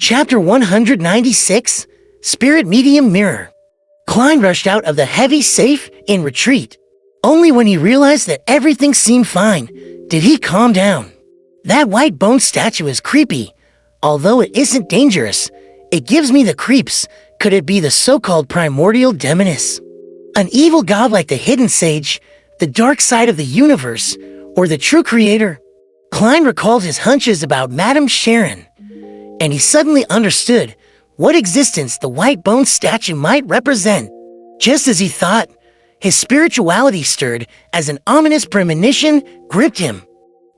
Chapter 196, Spirit Medium Mirror. Klein rushed out of the heavy safe in retreat. Only when he realized that everything seemed fine did he calm down. That white bone statue is creepy. Although it isn't dangerous, it gives me the creeps. Could it be the so-called primordial demoness? An evil god like the hidden sage, the dark side of the universe, or the true creator? Klein recalled his hunches about Madame Sharon, and he suddenly understood what existence the white bone statue might represent. Just as he thought, his spirituality stirred as an ominous premonition gripped him.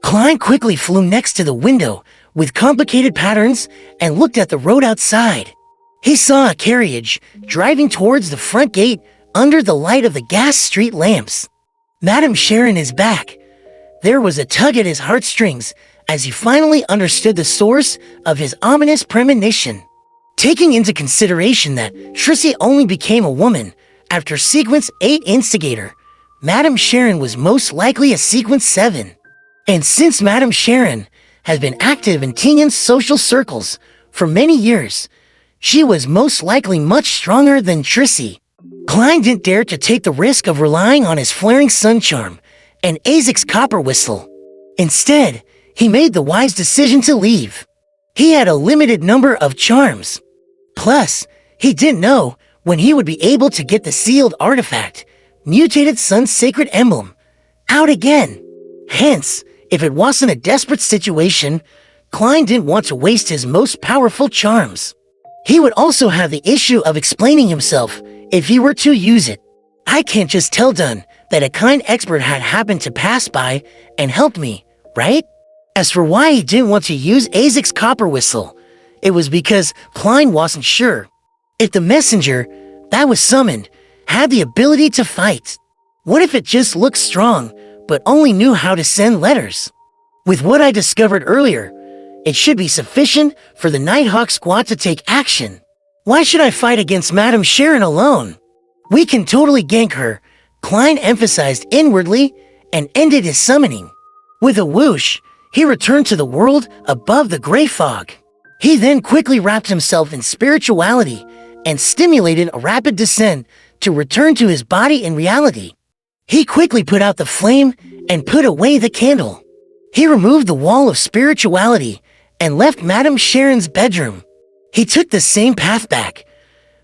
Klein quickly flew next to the window with complicated patterns and looked at the road outside. He saw a carriage driving towards the front gate under the light of the gas street lamps. Madame Sharon is back. There was a tug at his heartstrings as he finally understood the source of his ominous premonition. Taking into consideration that Secrecy only became a woman after Sequence 8 instigator, Madame Sharon was most likely a Sequence 7. And since Madame Sharon has been active in Tinyan's social circles for many years, she was most likely much stronger than Secrecy. Klein didn't dare to take the risk of relying on his flaring sun charm and Awoke's copper whistle. Instead, he made the wise decision to leave. He had a limited number of charms. Plus, he didn't know when he would be able to get the sealed artifact, Mutated Sun's sacred emblem, out again. Hence, if it wasn't a desperate situation, Klein didn't want to waste his most powerful charms. He would also have the issue of explaining himself if he were to use it. I can't just tell Dunn that a kind expert had happened to pass by and helped me, right? As for why he didn't want to use Awoke's copper whistle, it was because Klein wasn't sure if the messenger that was summoned had the ability to fight. What if it just looked strong, but only knew how to send letters? With what I discovered earlier, it should be sufficient for the Nighthawk squad to take action. Why should I fight against Madame Sharon alone? We can totally gank her, Klein emphasized inwardly and ended his summoning. With a whoosh, he returned to the world above the gray fog. He then quickly wrapped himself in spirituality and stimulated a rapid descent to return to his body in reality. He quickly put out the flame and put away the candle. He removed the wall of spirituality and left Madame Sharon's bedroom. He took the same path back,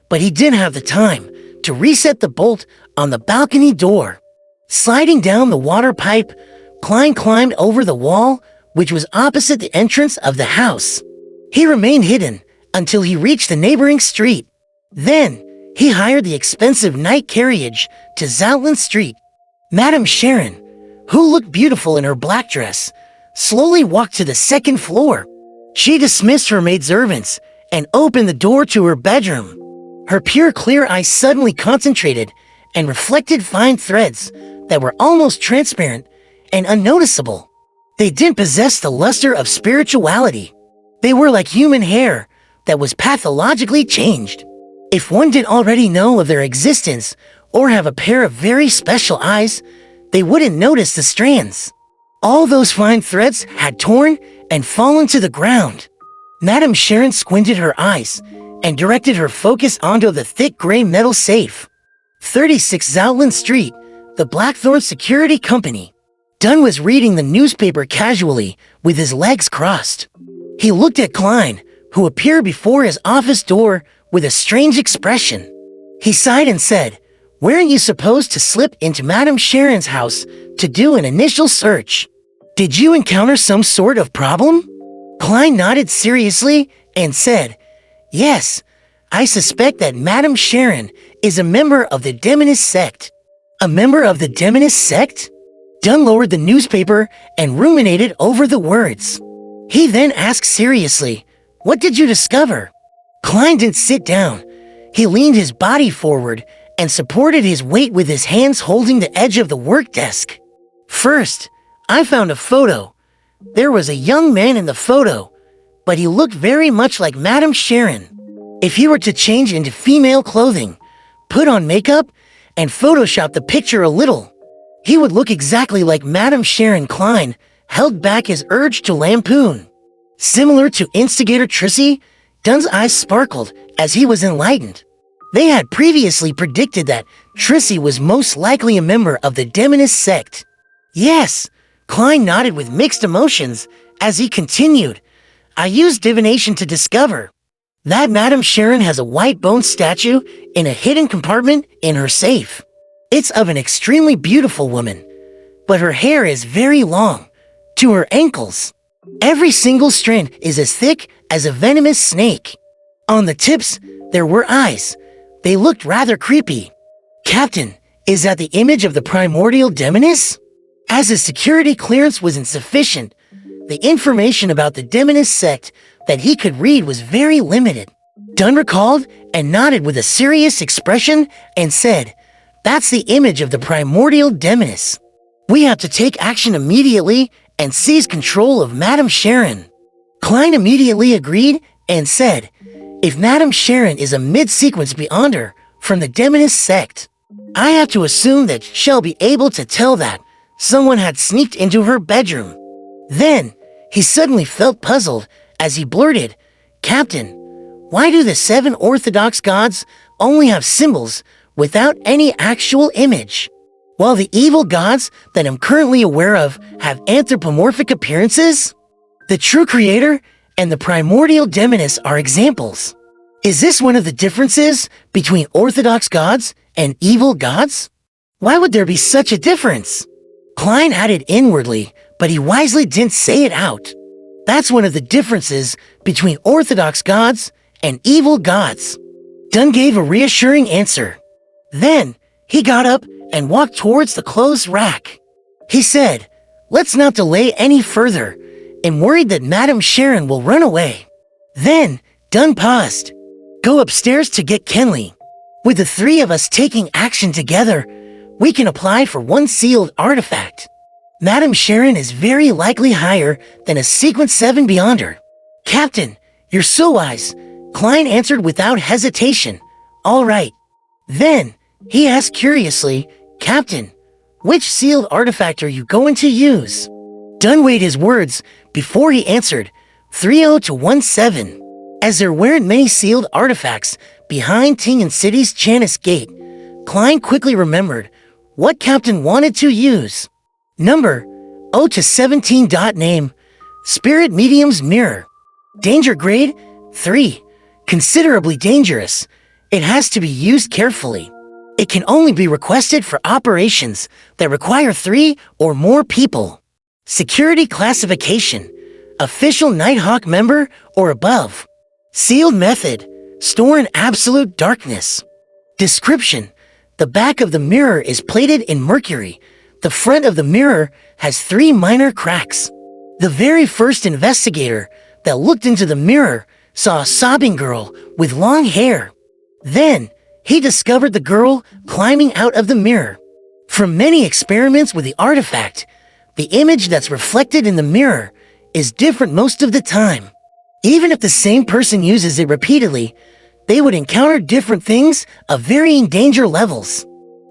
but he didn't have the time to reset the bolt on the balcony door. Sliding down the water pipe, Klein climbed over the wall, which was opposite the entrance of the house. He remained hidden until he reached the neighboring street. Then, he hired the expensive night carriage to Zoutland Street. Madame Sharon, who looked beautiful in her black dress, slowly walked to the second floor. She dismissed her maidservants and opened the door to her bedroom. Her pure clear eyes suddenly concentrated and reflected fine threads that were almost transparent and unnoticeable. They didn't possess the luster of spirituality. They were like human hair that was pathologically changed. If one didn't already know of their existence or have a pair of very special eyes, they wouldn't notice the strands. All those fine threads had torn and fallen to the ground. Madame Sharon squinted her eyes and directed her focus onto the thick gray metal safe. 36 Zoutland Street, the Blackthorn Security Company. Dunn was reading the newspaper casually with his legs crossed. He looked at Klein, who appeared before his office door with a strange expression. He sighed and said, "Weren't you supposed to slip into Madame Sharon's house to do an initial search? Did you encounter some sort of problem?" Klein nodded seriously and said, "Yes, I suspect that Madame Sharon is a member of the Demonist sect." "A member of the Demonist sect?" Dunn lowered the newspaper and ruminated over the words. He then asked seriously, "What did you discover?" Klein didn't sit down. He leaned his body forward and supported his weight with his hands holding the edge of the work desk. "First, I found a photo. There was a young man in the photo, but he looked very much like Madame Sharon. If he were to change into female clothing, put on makeup, and Photoshop the picture a little, he would look exactly like Madame Sharon." Klein held back his urge to lampoon. "Similar to Instigator Secrecy, Dun's eyes sparkled as he was enlightened. They had previously predicted that Trissy was most likely a member of the Demonist sect. Yes, Klein nodded with mixed emotions as he continued. I used divination to discover that Madame Sharon has a white bone statue in a hidden compartment in her safe. It's of an extremely beautiful woman, but her hair is very long, to her ankles. Every single strand is as thick as a venomous snake. On the tips, there were eyes. They looked rather creepy. Captain, is that the image of the primordial demoness? As his security clearance was insufficient, the information about the Demonist sect that he could read was very limited. Dunn recalled and nodded with a serious expression and said, that's the image of the primordial demoness. We have to take action immediately and seize control of Madame Sharon. Klein immediately agreed and said, if Madame Sharon is a mid-sequence beyonder from the Demonist sect, I have to assume that she'll be able to tell that someone had sneaked into her bedroom. Then, he suddenly felt puzzled as he blurted, Captain, why do the 7 Orthodox gods only have symbols without any actual image, while the evil gods that I'm currently aware of have anthropomorphic appearances? The true creator and the primordial demoness are examples. Is this one of the differences between Orthodox gods and evil gods? Why would there be such a difference? Klein added inwardly, but he wisely didn't say it out. That's one of the differences between Orthodox gods and evil gods. Dunn gave a reassuring answer. Then, he got up and walked towards the clothes rack. He said, let's not delay any further. I'm worried that Madame Sharon will run away. Then, Dunn paused. Go upstairs to get Kenley. With the 3 of us taking action together, we can apply for one sealed artifact. Madame Sharon is very likely higher than a Sequence 7 Beyonder. Captain, you're so wise, Klein answered without hesitation. All right. Then, he asked curiously, Captain, which sealed artifact are you going to use? Dunn weighed his words before he answered, 30 to 17. As there weren't many sealed artifacts behind Tingen City's Chanis Gate, Klein quickly remembered what Captain wanted to use. Number 0 to 17. Name, Spirit Medium's Mirror. Danger grade, 3. Considerably dangerous. It has to be used carefully. It can only be requested for operations that require 3 or more people. Security classification, official Nighthawk member or above. Sealed method, store in absolute darkness. Description, the back of the mirror is plated in mercury. The front of the mirror has 3 minor cracks. The very first investigator that looked into the mirror saw a sobbing girl with long hair. Then, he discovered the girl climbing out of the mirror. From many experiments with the artifact, the image that's reflected in the mirror is different most of the time. Even if the same person uses it repeatedly, they would encounter different things of varying danger levels.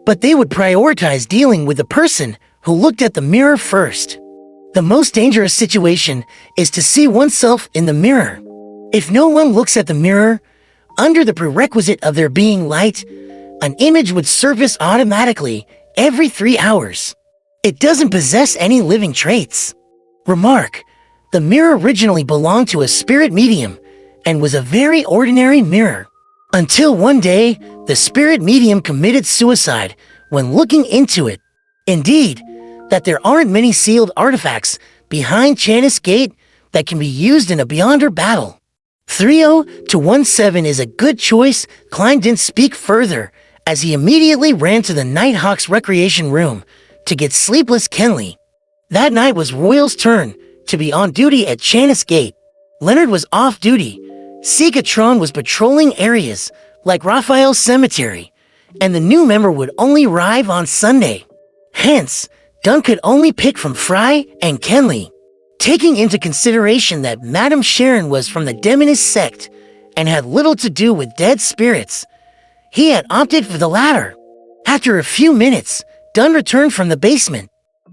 But they would prioritize dealing with the person who looked at the mirror first. The most dangerous situation is to see oneself in the mirror. If no one looks at the mirror, under the prerequisite of there being light, an image would surface automatically every 3 hours. It doesn't possess any living traits. Remark, the mirror originally belonged to a spirit medium and was a very ordinary mirror. Until one day, the spirit medium committed suicide when looking into it. Indeed, that there aren't many sealed artifacts behind Chanis Gate that can be used in a Beyonder battle. 30 to 17 is a good choice. Klein didn't speak further as he immediately ran to the Nighthawk's recreation room to get Sleepless Kenley. That night was Royal's turn to be on duty at Chanis Gate. Leonard was off duty. Seekatron was patrolling areas like Raphael's cemetery, and the new member would only arrive on Sunday. Hence, Dunn could only pick from Fry and Kenley. Taking into consideration that Madame Sharon was from the Demonist sect and had little to do with dead spirits, he had opted for the latter. After a few minutes, Dunn returned from the basement.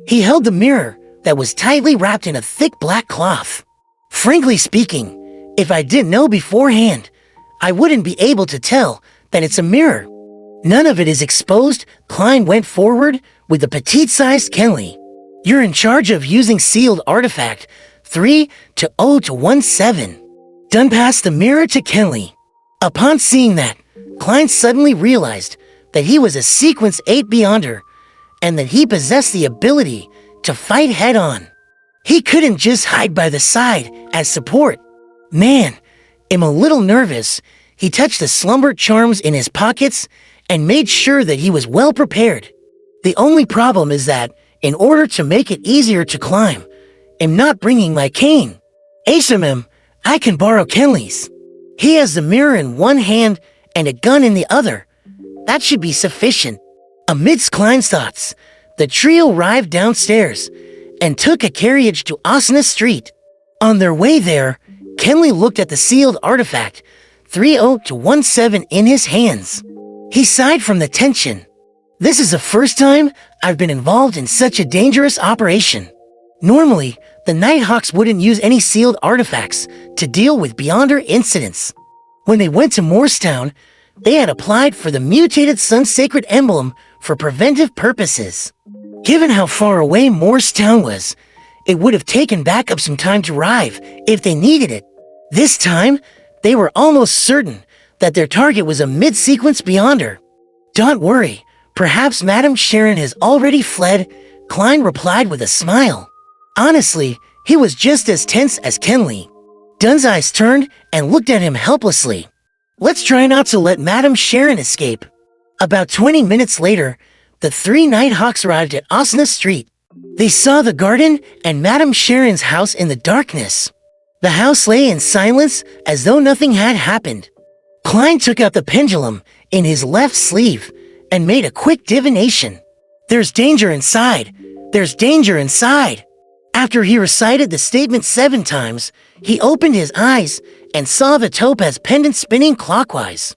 He held the mirror that was tightly wrapped in a thick black cloth. Frankly speaking, If I didn't know beforehand, I wouldn't be able to tell that it's a mirror. None of it is exposed. Klein went forward with the petite-sized Kenley. You're in charge of using sealed artifact 3-0-17. Done passed the mirror to Kenley. Upon seeing that, Klein suddenly realized that he was a Sequence 8 Beyonder and that he possessed the ability to fight head-on. He couldn't just hide by the side as support. Man, I'm a little nervous. He touched the slumber charms in his pockets and made sure that he was well prepared. The only problem is that, in order to make it easier to climb, I'm not bringing my cane. Asamim, I can borrow Kenley's. He has the mirror in one hand and a gun in the other. That should be sufficient. Amidst Klein's thoughts, the trio arrived downstairs and took a carriage to Osna Street. On their way there, Kenley looked at the sealed artifact 3-0-17 in his hands. He sighed from the tension. This is the first time I've been involved in such a dangerous operation. Normally, the Nighthawks wouldn't use any sealed artifacts to deal with Beyonder incidents. When they went to Morristown, they had applied for the mutated Sun Sacred Emblem for preventive purposes. Given how far away Morristown was, it would have taken backup some time to arrive if they needed it. This time, they were almost certain that their target was a mid-sequence Beyonder. Don't worry, perhaps Madame Sharon has already fled, Klein replied with a smile. Honestly, he was just as tense as Kenley. Dunn's eyes turned and looked at him helplessly. Let's try not to let Madame Sharon escape. About 20 minutes later, the three Nighthawks arrived at Osna Street. They saw the garden and Madame Sharon's house in the darkness. The house lay in silence as though nothing had happened. Klein took out the pendulum in his left sleeve and made a quick divination. There's danger inside. There's danger inside. After he recited the statement 7 times, he opened his eyes and saw the topaz pendant spinning clockwise.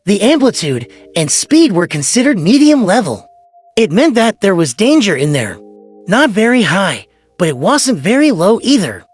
The amplitude and speed were considered medium level. It meant that there was danger in there. Not very high, but it wasn't very low either.